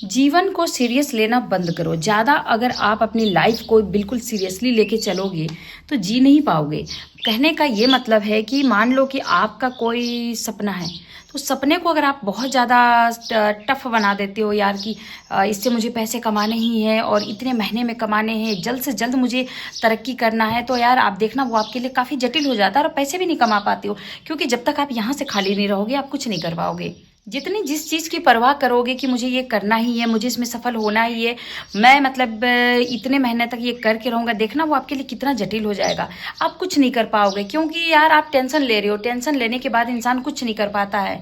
जीवन को सीरियस लेना बंद करो। ज़्यादा अगर आप अपनी लाइफ को बिल्कुल सीरियसली लेके चलोगे तो जी नहीं पाओगे। कहने का ये मतलब है कि मान लो कि आपका कोई सपना है, तो सपने को अगर आप बहुत ज़्यादा टफ बना देते हो यार कि इससे मुझे पैसे कमाने ही हैं और इतने महीने में कमाने हैं, जल्द से जल्द मुझे तरक्की करना है, तो यार आप देखना वो आपके लिए काफ़ी जटिल हो जाता है और पैसे भी नहीं कमा पाते हो। क्योंकि जब तक आप यहाँ से खाली नहीं रहोगे आप कुछ नहीं कर पाओगे। जितनी जिस चीज़ की परवाह करोगे कि मुझे ये करना ही है, मुझे इसमें सफल होना ही है, मैं मतलब इतने महीने तक ये करके रहूँगा, देखना वो आपके लिए कितना जटिल हो जाएगा। आप कुछ नहीं कर पाओगे क्योंकि यार आप टेंशन ले रहे हो। टेंशन लेने के बाद इंसान कुछ नहीं कर पाता है।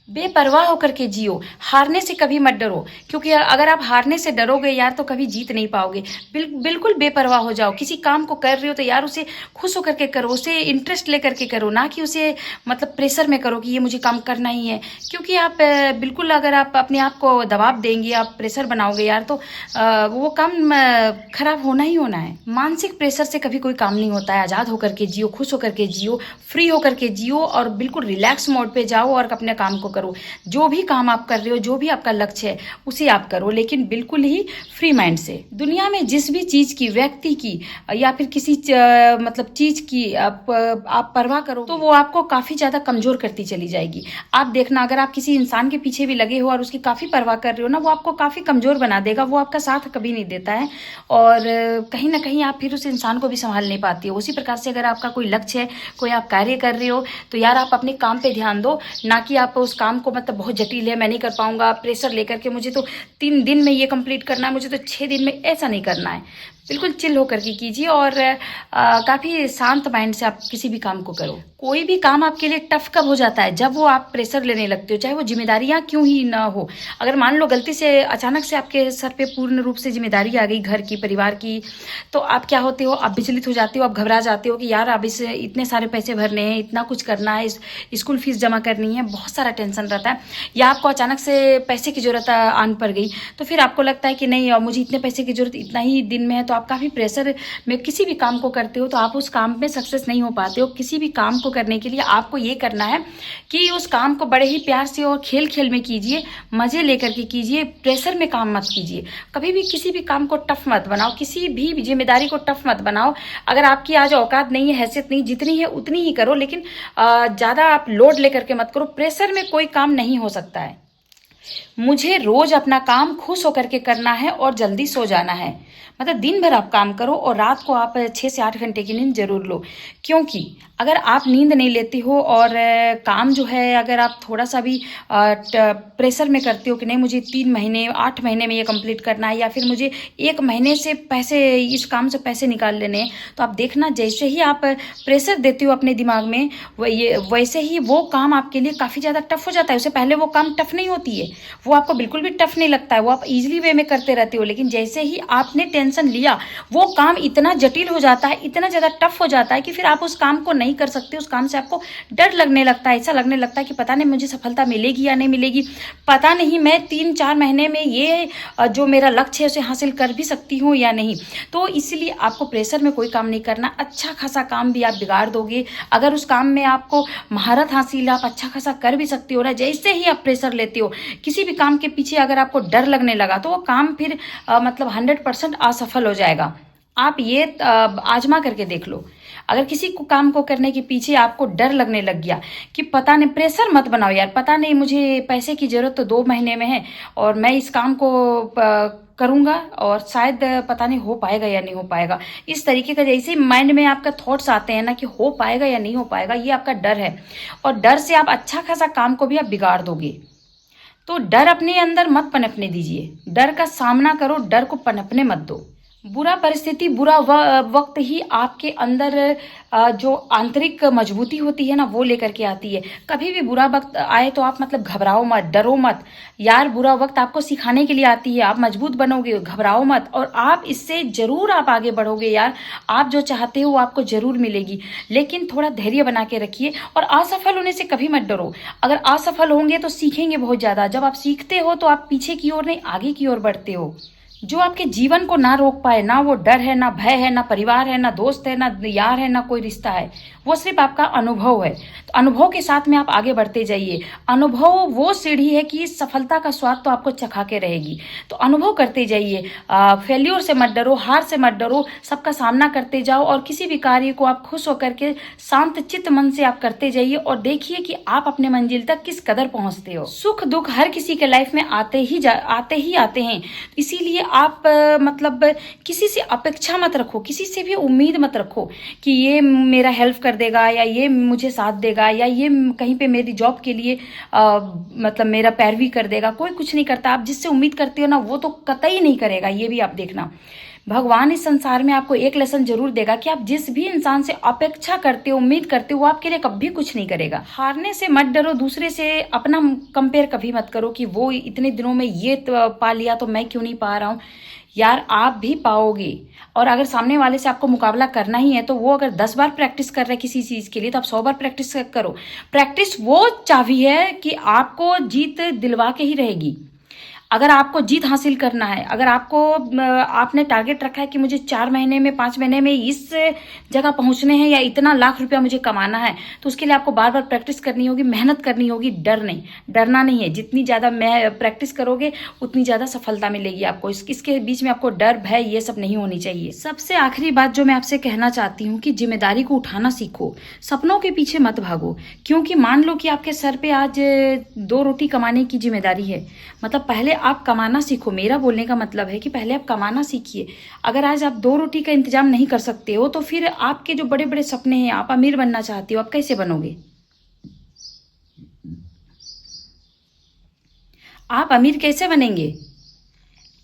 बेपरवाह होकर के जियो, हारने से कभी मत डरो, क्योंकि अगर आप हारने से डरोगे यार तो कभी जीत नहीं पाओगे। बिल्कुल बेपरवाह हो जाओ। किसी काम को कर रहे हो तो यार उसे खुश होकर के करो, उसे इंटरेस्ट लेकर के करो, ना कि उसे मतलब प्रेशर में करो कि ये मुझे काम करना ही है। क्योंकि आप बिल्कुल अगर आप अपने आप को दबाव देंगे, आप प्रेशर बनाओगे यार, तो वो काम खराब होना ही होना है। मानसिक प्रेशर से कभी कोई काम नहीं होता है। आज़ाद होकर के जियो, खुश होकर के जियो, फ्री होकर के जियो और बिल्कुल रिलैक्स मोड पे जाओ और अपने काम को करो। जो भी काम आप कर रहे हो, जो भी आपका लक्ष्य है, उसे आप करो, लेकिन बिल्कुल ही फ्री माइंड से। दुनिया में जिस भी चीज की, व्यक्ति की या फिर किसी मतलब चीज की आप परवाह करो तो वो आपको काफी ज्यादा कमजोर करती चली जाएगी। आप देखना, अगर आप किसी इंसान के पीछे भी लगे हो और उसकी काफी परवाह कर रहे हो ना, वो आपको काफी कमजोर बना देगा। वो आपका साथ कभी नहीं देता है और कहीं ना कहीं आप फिर उस इंसान को भी संभाल नहीं पाती हो। उसी प्रकार से अगर आपका कोई लक्ष्य है, कोई आप कार्य कर रहे हो, तो यार आप अपने काम पे ध्यान दो, ना कि आप उस काम को मतलब बहुत जटिल है, मैं नहीं कर पाऊंगा, प्रेशर लेकर के मुझे तो 3 दिन में ये कंप्लीट करना है, मुझे तो 6 दिन में, ऐसा नहीं करना है। बिल्कुल चिल होकर के कीजिए और काफ़ी शांत माइंड से आप किसी भी काम को करो। कोई भी काम आपके लिए टफ कब हो जाता है? जब वो आप प्रेशर लेने लगते हो, चाहे वो जिम्मेदारियां क्यों ही ना हो। अगर मान लो गलती से अचानक से आपके सर पे पूर्ण रूप से जिम्मेदारी आ गई, घर की, परिवार की, तो आप क्या होते हो? आप विचलित हो जाते हो, आप घबरा जाते हो कि यार अब इस इतने सारे पैसे भरने हैं, इतना कुछ करना है, स्कूल फीस जमा करनी है, बहुत सारा टेंशन रहता है। या आपको अचानक से पैसे की जरूरत आन पड़ गई, तो फिर आपको लगता है कि नहीं मुझे इतने पैसे की जरूरत इतना ही दिन में है, तो आप काफ़ी प्रेशर में किसी भी काम को करते हो, तो आप उस काम में सक्सेस नहीं हो पाते हो। किसी भी काम को करने के लिए आपको ये करना है कि उस काम को बड़े ही प्यार से और खेल खेल में कीजिए, मजे लेकर के कीजिए, प्रेशर में काम मत कीजिए। कभी भी किसी भी काम को टफ मत बनाओ, किसी भी जिम्मेदारी को टफ मत बनाओ। अगर आपकी आज औकात नहीं है, हैसियत नहीं, जितनी है उतनी ही करो, लेकिन ज़्यादा आप लोड लेकर के मत करो। प्रेशर में कोई काम नहीं हो सकता है। मुझे रोज अपना काम खुश होकर के करना है और जल्दी सो जाना है। मतलब दिन भर आप काम करो और रात को आप 6 से 8 घंटे की नींद जरूर लो। क्योंकि अगर आप नींद नहीं लेती हो और काम जो है अगर आप थोड़ा सा भी प्रेशर में करते हो कि नहीं मुझे 3 महीने 8 महीने में ये कंप्लीट करना है, या फिर मुझे 1 महीने से पैसे, इस काम से पैसे निकाल लेने हैं, तो आप देखना जैसे ही आप प्रेशर देते हो अपने दिमाग में, वैसे ही वो काम आपके लिए काफ़ी ज़्यादा टफ हो जाता है। उससे पहले वो काम टफ नहीं होती है, वो आपको बिल्कुल भी टफ नहीं लगता है, वो आप इजीली वे में करते रहते हो। लेकिन जैसे ही आपने टेंशन लिया, वो काम इतना जटिल हो जाता है, इतना ज़्यादा टफ हो जाता है कि फिर आप उस काम को नहीं कर सकते। उस काम से आपको डर लगने लगता है, ऐसा लगने लगता है कि पता नहीं मुझे सफलता मिलेगी या नहीं मिलेगी, पता नहीं मैं 3-4 महीने में ये जो मेरा लक्ष्य है उसे हासिल कर भी सकती हूँ या नहीं। तो इसलिए आपको प्रेशर में कोई काम नहीं करना। अच्छा खासा काम भी आप बिगाड़ दोगे। अगर उस काम में आपको महारत हासिल है, आप अच्छा खासा कर भी सकते हो ना, जैसे ही आप प्रेशर लेते हो, किसी भी काम के पीछे अगर आपको डर लगने लगा, तो वो काम फिर मतलब 100% असफल हो जाएगा। आप ये आजमा करके देख लो। अगर किसी को काम को करने के पीछे आपको डर लगने लग गया कि पता नहीं, प्रेशर मत बनाओ यार, पता नहीं मुझे पैसे की जरूरत तो 2 महीने में है और मैं इस काम को करूंगा और शायद पता नहीं हो पाएगा या नहीं हो पाएगा। इस तरीके का जैसे माइंड में आपका थॉट्स आते हैं ना कि हो पाएगा या नहीं हो पाएगा, ये आपका डर है और डर से आप अच्छा खासा काम को भी आप बिगाड़ दोगे। तो डर अपने अंदर मत पनपने दीजिए, डर का सामना करो, डर को पनपने मत दो। बुरा परिस्थिति, बुरा वक्त ही आपके अंदर जो आंतरिक मजबूती होती है ना, वो लेकर के आती है। कभी भी बुरा वक्त आए तो आप मतलब घबराओ मत, डरो मत यार। बुरा वक्त आपको सिखाने के लिए आती है, आप मजबूत बनोगे, घबराओ मत और आप इससे जरूर आप आगे बढ़ोगे यार। आप जो चाहते हो वो आपको जरूर मिलेगी, लेकिन थोड़ा धैर्य बना के रखिए और असफल होने से कभी मत डरो। अगर असफल होंगे तो सीखेंगे बहुत ज्यादा। जब आप सीखते हो तो आप पीछे की ओर नहीं, आगे की ओर बढ़ते हो। जो आपके जीवन को ना रोक पाए, ना वो डर है, ना भय है, ना परिवार है, ना दोस्त है, ना यार है, ना कोई रिश्ता है, वो सिर्फ आपका अनुभव है। तो अनुभव के साथ में आप आगे बढ़ते जाइए। अनुभव वो सीढ़ी है कि सफलता का स्वाद तो आपको चखा के रहेगी। तो अनुभव करते जाइए, फेल्योर से मत डरो, हार से मत डरो, सबका सामना करते जाओ और किसी भी कार्य को आप खुश होकर के शांत चित्त मन से आप करते जाइए और देखिए कि आप अपने मंजिल तक किस कदर पहुंचते हो। सुख दुख हर किसी के लाइफ में आते हैं। इसीलिए आप मतलब किसी से अपेक्षा मत रखो, किसी से भी उम्मीद मत रखो कि ये मेरा हेल्प कर देगा या ये मुझे साथ देगा या ये कहीं पे मेरी जॉब के लिए मतलब मेरा पैरवी कर देगा। कोई कुछ नहीं करता। आप जिससे उम्मीद करते हो ना वो तो कतई नहीं करेगा। ये भी आप देखना, भगवान इस संसार में आपको एक लेसन जरूर देगा कि आप जिस भी इंसान से अपेक्षा करते हो, उम्मीद करते हो, वो आपके लिए कभी कुछ नहीं करेगा। हारने से मत डरो, दूसरे से अपना कंपेयर कभी मत करो कि वो इतने दिनों में ये पा लिया तो मैं क्यों नहीं पा रहा हूँ। यार आप भी पाओगे। और अगर सामने वाले से आपको मुकाबला करना ही है तो वो अगर 10 बार प्रैक्टिस कर रहा है किसी चीज के लिए तो आप 100 बार प्रैक्टिस करो। प्रैक्टिस वो चाबी है कि आपको जीत दिलवा के ही रहेगी। अगर आपको जीत हासिल करना है, अगर आपने टारगेट रखा है कि मुझे 4 महीने में 5 महीने में इस जगह पहुंचने हैं या इतना लाख रुपया मुझे कमाना है, तो उसके लिए आपको बार बार प्रैक्टिस करनी होगी, मेहनत करनी होगी। डरना नहीं है। जितनी ज्यादा प्रैक्टिस करोगे उतनी ज्यादा सफलता मिलेगी आपको। इसके बीच में आपको डर भय ये सब नहीं होनी चाहिए। सबसे आखिरी बात जो मैं आपसे कहना चाहती हूँ कि जिम्मेदारी को उठाना सीखो, सपनों के पीछे मत भागो। क्योंकि मान लो कि आपके सर पे आज 2 रोटी कमाने की जिम्मेदारी है, मतलब पहले आप कमाना सीखो। मेरा बोलने का मतलब है कि पहले आप कमाना सीखिए। अगर आज आप 2 रोटी का इंतजाम नहीं कर सकते हो तो फिर आपके जो बड़े बड़े सपने हैं, आप अमीर बनना चाहते हो, आप कैसे बनोगे? आप अमीर कैसे बनेंगे?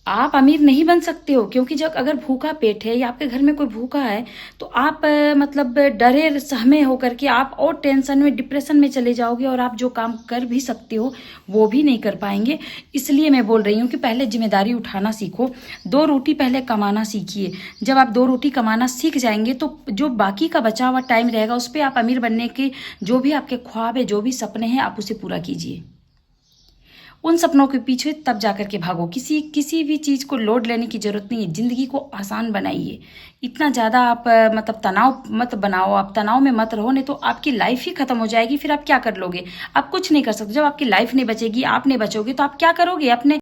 आप अमीर नहीं बन सकते हो। क्योंकि जब अगर भूखा पेट है या आपके घर में कोई भूखा है तो आप मतलब डरे सहमे होकर के आप और टेंशन में डिप्रेशन में चले जाओगे और आप जो काम कर भी सकते हो वो भी नहीं कर पाएंगे। इसलिए मैं बोल रही हूँ कि पहले जिम्मेदारी उठाना सीखो। 2 रोटी पहले कमाना सीखिए। जब आप 2 रोटी कमाना सीख जाएंगे तो जो बाकी का बचा हुआ टाइम रहेगा उस पर आप अमीर बनने के जो भी आपके ख्वाब है, जो भी सपने हैं, आप उसे पूरा कीजिए। उन सपनों के पीछे तब जाकर के भागो। किसी भी चीज को लोड लेने की जरूरत नहीं है। जिंदगी को आसान बनाइए। इतना ज्यादा आप मतलब तनाव मत बनाओ, आप तनाव में मत रहो, नहीं तो आपकी लाइफ ही खत्म हो जाएगी। फिर आप क्या कर लोगे? आप कुछ नहीं कर सकते। जब आपकी लाइफ नहीं बचेगी, आप नहीं बचोगे तो आप क्या करोगे? अपने